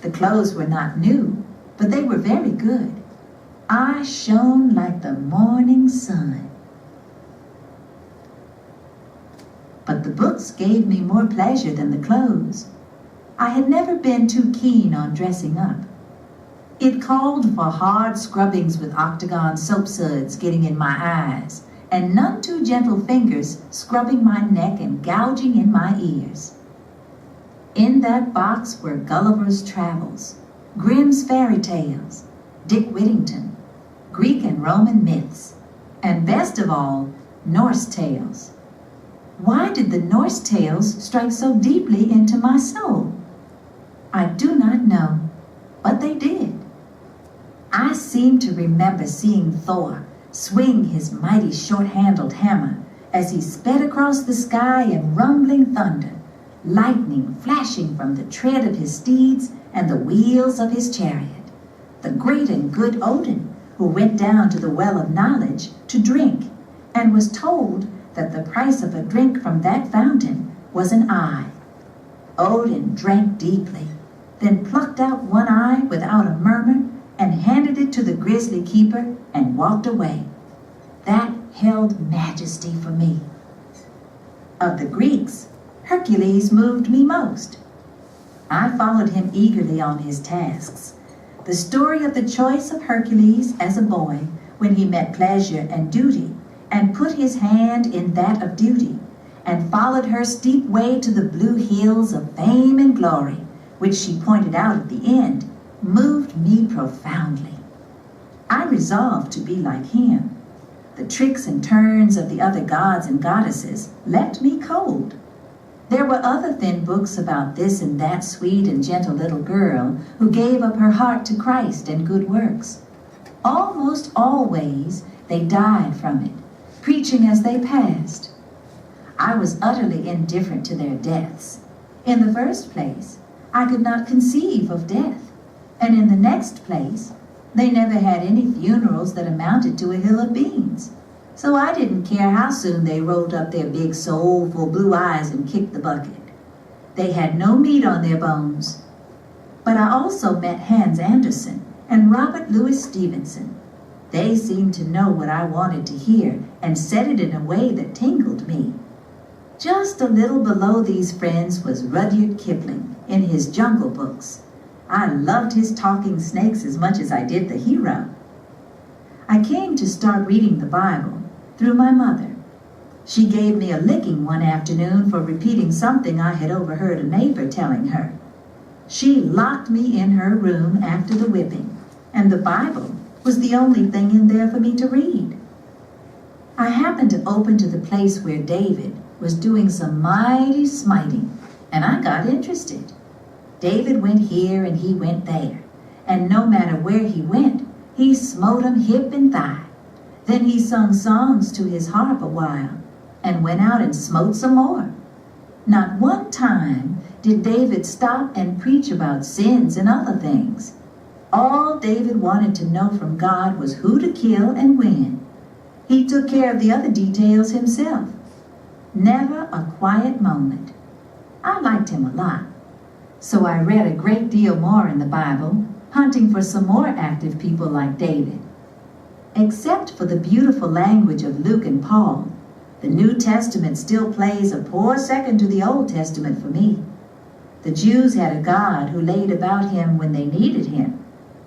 The clothes were not new, but they were very good. I shone like the morning sun. But the books gave me more pleasure than the clothes. I had never been too keen on dressing up. It called for hard scrubbings with octagon soap suds getting in my eyes, and none too gentle fingers scrubbing my neck and gouging in my ears. In that box were Gulliver's Travels, Grimm's Fairy Tales, Dick Whittington, Greek and Roman myths, and best of all, Norse tales. Why did the Norse tales strike so deeply into my soul? I do not know, but they did. I seem to remember seeing Thor swing his mighty short-handled hammer as he sped across the sky in rumbling thunder, lightning flashing from the tread of his steeds and the wheels of his chariot. The great and good Odin, who went down to the well of knowledge to drink, and was told that the price of a drink from that fountain was an eye. Odin drank deeply, then plucked out one eye without a murmur and handed it to the grisly keeper and walked away. That held majesty for me. Of the Greeks, Hercules moved me most. I followed him eagerly on his tasks. The story of the choice of Hercules as a boy when he met pleasure and duty and put his hand in that of duty and followed her steep way to the blue hills of fame and glory, which she pointed out at the end, moved me profoundly. I resolved to be like him. The tricks and turns of the other gods and goddesses left me cold. There were other thin books about this and that sweet and gentle little girl who gave up her heart to Christ and good works. Almost always they died from it, preaching as they passed. I was utterly indifferent to their deaths. In the first place, I could not conceive of death, and in the next place, they never had any funerals that amounted to a hill of beans. So I didn't care how soon they rolled up their big soulful blue eyes and kicked the bucket. They had no meat on their bones. But I also met Hans Andersen and Robert Louis Stevenson. They seemed to know what I wanted to hear and said it in a way that tingled me. Just a little below these friends was Rudyard Kipling in his Jungle Books. I loved his talking snakes as much as I did the hero. I came to start reading the Bible through my mother. She gave me a licking one afternoon for repeating something I had overheard a neighbor telling her. She locked me in her room after the whipping, and the Bible was the only thing in there for me to read. I happened to open to the place where David was doing some mighty smiting, and I got interested. David went here and he went there, and no matter where he went, he smote 'em hip and thigh. Then he sung songs to his harp a while, and went out and smote some more. Not one time did David stop and preach about sins and other things. All David wanted to know from God was who to kill and when. He took care of the other details himself. Never a quiet moment. I liked him a lot. So I read a great deal more in the Bible, hunting for some more active people like David. Except for the beautiful language of Luke and Paul, the New Testament still plays a poor second to the Old Testament for me. The Jews had a God who laid about him when they needed him.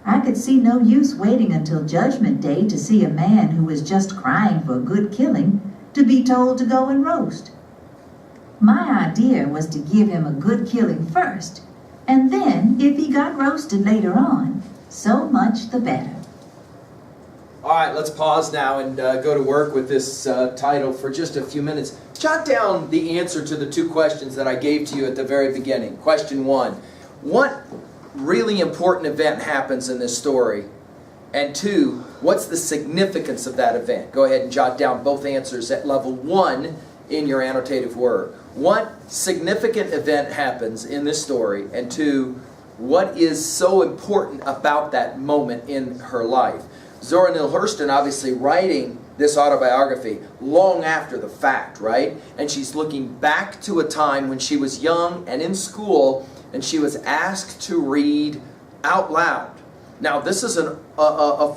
I could see no use waiting until Judgment Day to see a man who was just crying for a good killing to be told to go and roast. My idea was to give him a good killing first, and then, if he got roasted later on, so much the better. All right, let's pause now and go to work with this title for just a few minutes. Jot down the answer to the two questions that I gave to you at the very beginning. Question 1, what really important event happens in this story? And 2, what's the significance of that event? Go ahead and jot down both answers at level 1 in your annotative work. What significant event happens in this story? And 2, what is so important about that moment in her life? Zora Neale Hurston obviously writing this autobiography long after the fact, right? And she's looking back to a time when she was young and in school and she was asked to read out loud. Now, this is a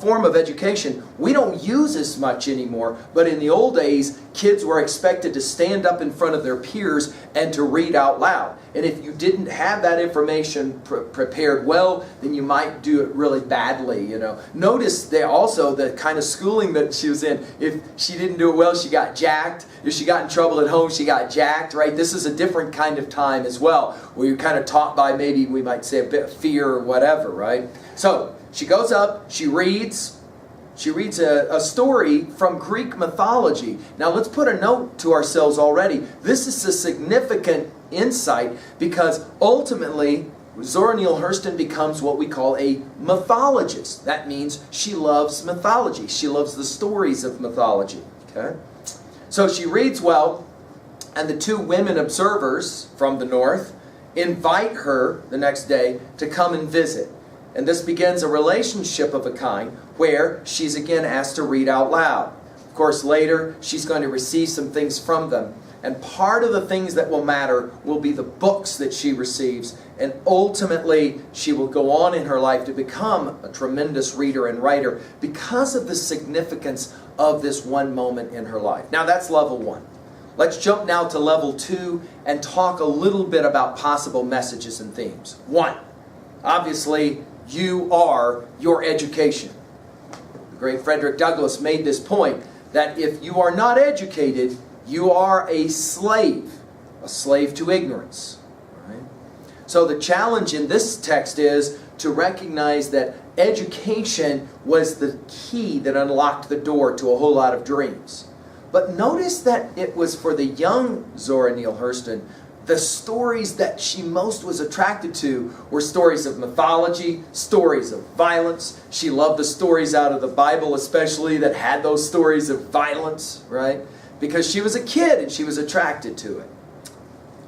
form of education we don't use as much anymore, but in the old days, kids were expected to stand up in front of their peers and to read out loud. And if you didn't have that information prepared well, then you might do it really badly, you know. Notice they also the kind of schooling that she was in. If she didn't do it well, she got jacked. If she got in trouble at home, she got jacked, right? This is a different kind of time as well, where you're kind of taught by maybe we might say a bit of fear or whatever, right? So she goes up, she reads a story from Greek mythology. Now let's put a note to ourselves already. This is a significant insight because ultimately Zora Neale Hurston becomes what we call a mythologist. That means she loves mythology. She loves the stories of mythology. Okay? So she reads well, and the two women observers from the north invite her the next day to come and visit. And this begins a relationship of a kind where she's again asked to read out loud. Of course, later she's going to receive some things from them. And part of the things that will matter will be the books that she receives. And ultimately, she will go on in her life to become a tremendous reader and writer because of the significance of this one moment in her life. Now, that's level 1. Let's jump now to level 2 and talk a little bit about possible messages and themes. 1. Obviously, you are your education. The great Frederick Douglass made this point that if you are not educated, you are a slave to ignorance. Right? So the challenge in this text is to recognize that education was the key that unlocked the door to a whole lot of dreams. But notice that it was for the young Zora Neale Hurston, the stories that she most was attracted to were stories of mythology, stories of violence. She loved the stories out of the Bible especially that had those stories of violence, right? Because she was a kid and she was attracted to it.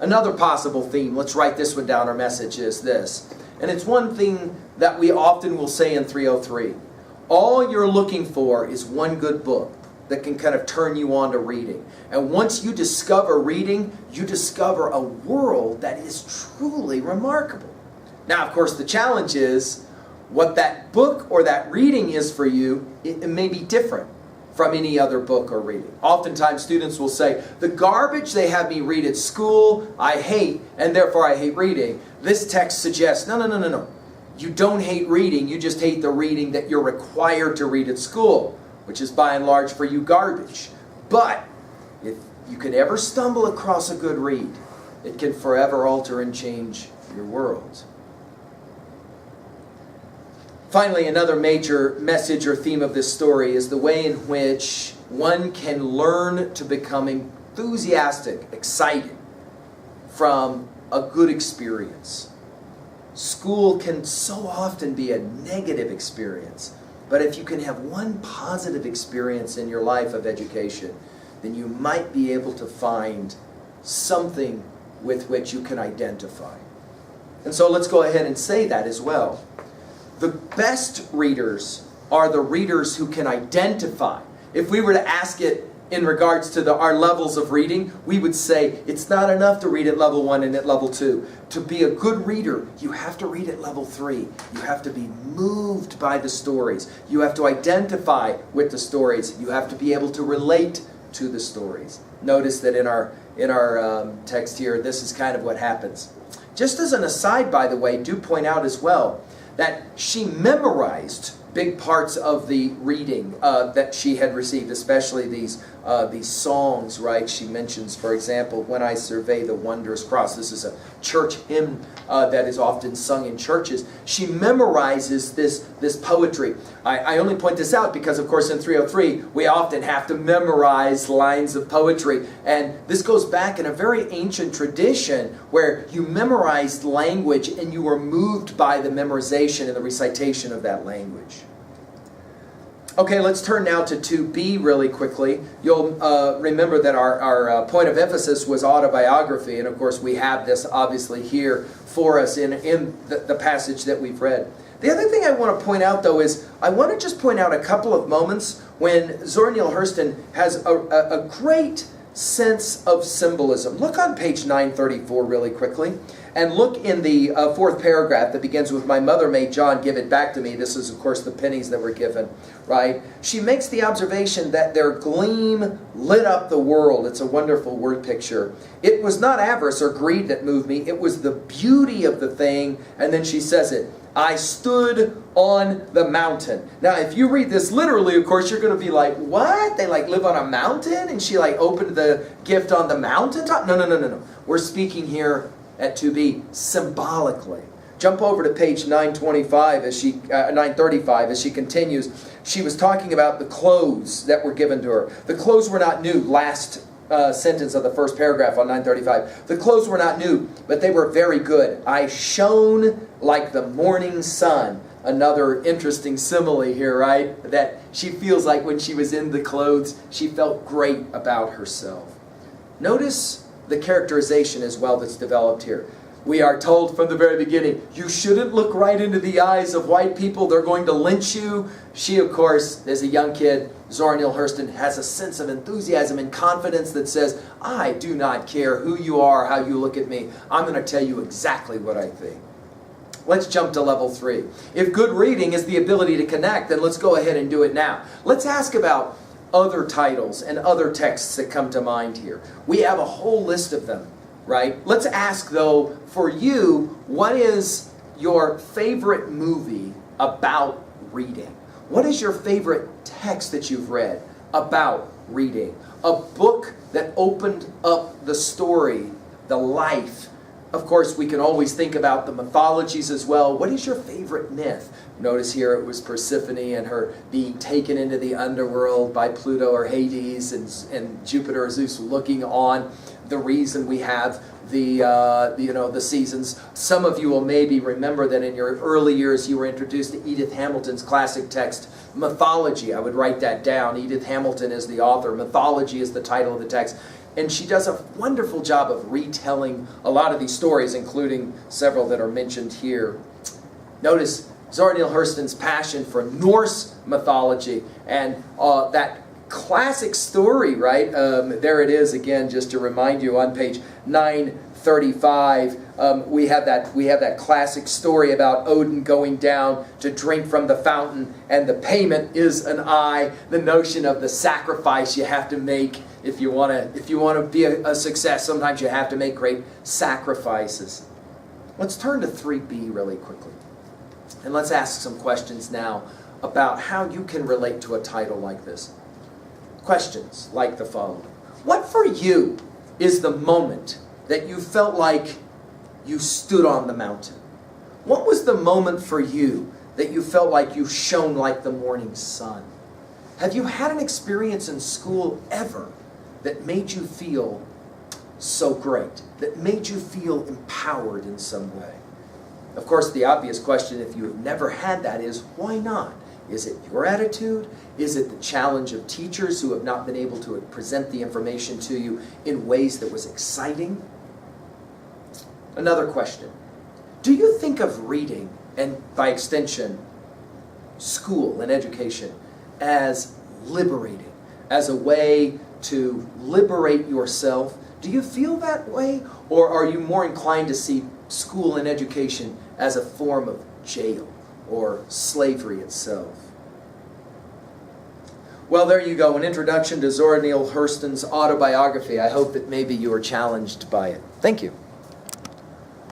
Another possible theme, let's write this one down, our message is this. And it's one thing that we often will say in 303. All you're looking for is one good book that can kind of turn you on to reading. And once you discover reading, you discover a world that is truly remarkable. Now, of course, the challenge is what that book or that reading is for you, it may be different from any other book or reading. Oftentimes students will say, the garbage they have me read at school, I hate, and therefore I hate reading. This text suggests, no. You don't hate reading, you just hate the reading that you're required to read at school, which is by and large for you garbage. But if you can ever stumble across a good read, it can forever alter and change your world. Finally, another major message or theme of this story is the way in which one can learn to become enthusiastic, excited from a good experience. School can so often be a negative experience. But if you can have one positive experience in your life of education, then you might be able to find something with which you can identify. And so let's go ahead and say that as well. The best readers are the readers who can identify. If we were to ask it in regards to our levels of reading, we would say it's not enough to read at level 1 and at level 2. To be a good reader, you have to read at level 3. You have to be moved by the stories. You have to identify with the stories. You have to be able to relate to the stories. Notice that in our text here, this is kind of what happens. Just as an aside, by the way, do point out as well that she memorized big parts of the reading that she had received, especially these songs, right? She mentions, for example, When I Survey the Wondrous Cross. This is a church hymn that is often sung in churches. She memorizes this poetry. I only point this out because, of course, in 303, we often have to memorize lines of poetry. And this goes back in a very ancient tradition where you memorized language and you were moved by the memorization and the recitation of that language. Okay, let's turn now to 2b really quickly. You'll remember that our point of emphasis was autobiography, and of course we have this obviously here for us in the passage that we've read. The other thing I want to point out, though, is I want to just point out a couple of moments when Zora Neale Hurston has a great sense of symbolism. Look on page 934 really quickly. And look in the fourth paragraph that begins with, "My mother made John give it back to me." This is, of course, the pennies that were given, right? She makes the observation that their gleam lit up the world. It's a wonderful word picture. "It was not avarice or greed that moved me. It was the beauty of the thing." And then she says it, "I stood on the mountain." Now, if you read this literally, of course, you're going to be like, what? They live on a mountain? And she opened the gift on the mountaintop? No. We're speaking here at 2B symbolically. Jump over to page 935 935 as she continues. She was talking about the clothes that were given to her. The clothes were not new. Last sentence of the first paragraph on 935. "The clothes were not new, but they were very good. I shone like the morning sun." Another interesting simile here, right? That she feels like when she was in the clothes, she felt great about herself. Notice the characterization as well that's developed here. We are told from the very beginning, you shouldn't look right into the eyes of white people. They're going to lynch you. She, of course, as a young kid, Zora Neale Hurston, has a sense of enthusiasm and confidence that says, I do not care who you are, how you look at me. I'm going to tell you exactly what I think. Let's jump to level 3. If good reading is the ability to connect, then let's go ahead and do it now. Let's ask about other titles and other texts that come to mind here. We have a whole list of them, right? Let's ask, though, for you, what is your favorite movie about reading? What is your favorite text that you've read about reading? A book that opened up the story, the life. Of course, we can always think about the mythologies as well. What is your favorite myth? Notice here it was Persephone and her being taken into the underworld by Pluto or Hades, and Jupiter or Zeus looking on. The reason we have the seasons. Some of you will maybe remember that in your early years you were introduced to Edith Hamilton's classic text, Mythology. I would write that down. Edith Hamilton is the author. Mythology is the title of the text. And she does a wonderful job of retelling a lot of these stories, including several that are mentioned here. Notice Zora Neale Hurston's passion for Norse mythology and that classic story, right? There it is again, just to remind you on page 935. We have that classic story about Odin going down to drink from the fountain, and the payment is an eye. The notion of the sacrifice you have to make if you want to be a success. Sometimes you have to make great sacrifices. Let's turn to 3B really quickly, and let's ask some questions now about how you can relate to a title like this. Questions like the following. What for you is the moment that you felt like you stood on the mountain? What was the moment for you that you felt like you shone like the morning sun? Have you had an experience in school ever that made you feel so great, that made you feel empowered in some way? Of course, the obvious question, if you have never had that, is why not? Is it your attitude? Is it the challenge of teachers who have not been able to present the information to you in ways that was exciting? Another question. Do you think of reading, and by extension, school and education, as liberating, as a way to liberate yourself? Do you feel that way? Or are you more inclined to see school and education as a form of jail or slavery itself? Well, there you go, an introduction to Zora Neale Hurston's autobiography. I hope that maybe you were challenged by it. Thank you.